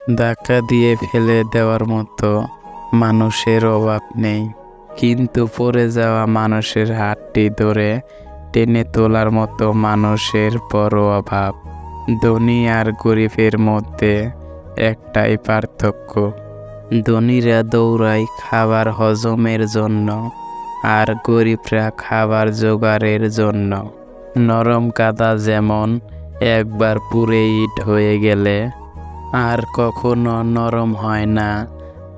ধাক্কা দিয়ে ফেলে দেওয়ার মতো মানুষের অভাব নেই, কিন্তু পড়ে যাওয়া মানুষের হাতটি ধরে টেনে তোলার মতো মানুষের বড় অভাব। ধনী আর গরিবের মধ্যে একটাই পার্থক্য, ধনীরা দৌড়ায় খাবার হজমের জন্য আর গরিবরা খাবার জোগাড়ের জন্য। নরম কাদা যেমন একবার পুড়ে ইট হয়ে গেলে আর কখনো নরম হয় না,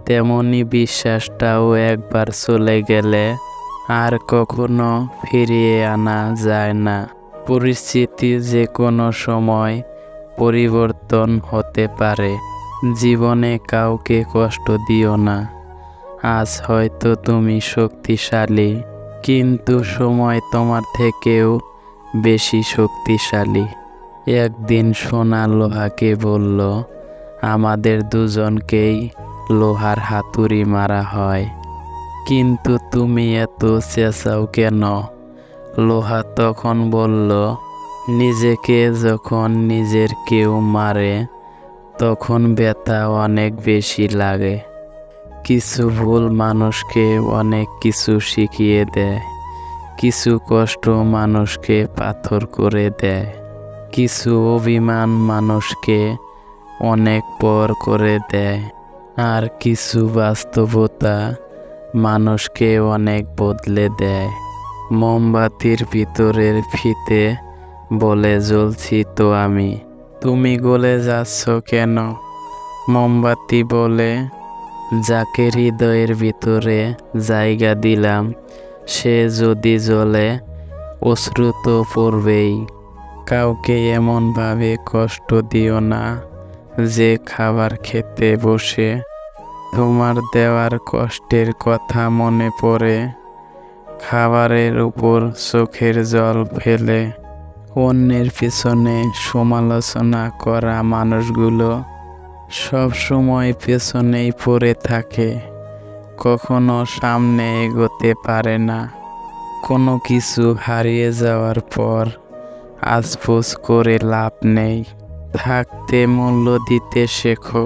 তেমনি বিশ্বাসটাও একবার চলে গেলে আর কখনো ফিরিয়ে আনা যায় না। পরিস্থিতি যে কোনো সময় পরিবর্তন হতে পারে। জীবনে কাউকে কষ্ট দিও না। আজ হয়তো তুমি শক্তিশালী, কিন্তু সময় তোমার থেকেও বেশি শক্তিশালী। একদিন সোনা লোহাকে বলল, আমাদের দুজনকেই লোহার হাতুড়ি মারা হয়, কিন্তু তুমি এত চেঁচাও কেন? লোহা তখন বলল, নিজেকে যখন নিজের কেউ মারে তখন ব্যথা অনেক বেশি লাগে। কিছু ভুল মানুষকে অনেক কিছু শিখিয়ে দেয়, কিছু কষ্ট মানুষকে পাথর করে দেয়, কিছু অভিমান মানুষকে অনেক পর করে দেয়, আর কিছু বাস্তবতা মানুষকে অনেক বদলে দেয়। মোমবাতির ভিতরের ফিতে বলে, জ্বলছি তো আমি, তুমি গলে যাচ্ছ কেন? মোমবাতি বলে, যাকে হৃদয়ের ভিতরে জায়গা দিলাম সে যদি জ্বলে অশ্রু তো পড়বেই। কাউকে এমনভাবে কষ্ট দিও না যে খাবার খেতে বসে তোমার দেওয়ার কষ্টের কথা মনে পড়ে খাবারের উপর চোখের জল ফেলে। অন্যের পিছনে সমালোচনা করা মানুষগুলো সব সময় পেছনেই পড়ে থাকে, কখনো সামনে এগোতে পারে না। কোনো কিছু হারিয়ে যাওয়ার পর আফসোস করে লাভ নেই। থাকতে মূল্য দিতে শেখো,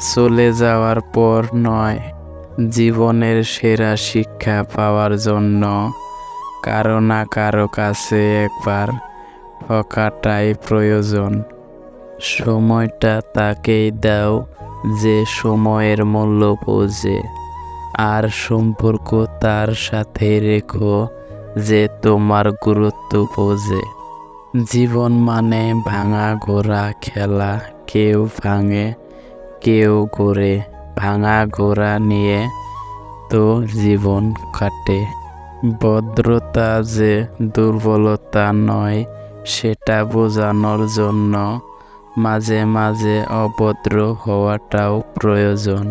চলে যাওয়ার পর নয়। জীবনের সেরা শিক্ষা পাওয়ার জন্য কারো না কারো কাছে একবার ঠকাটাই প্রয়োজন। সময়টা তাকেই দাও যে সময়ের মূল্য বোঝে, আর সম্পর্ক তার সাথে রেখো যে তোমার গুরুত্ব বোঝে। জীবন মানে ভাঙা ঘোড়া খেলা, কেউ ভাঙে কেউ ঘোরে, ভাঙা ঘোড়া নিয়ে তো জীবন কাটে। ভদ্রতা যে দুর্বলতা নয় সেটা বোঝানোর জন্য মাঝে মাঝে অভদ্র হওয়াটাও প্রয়োজন।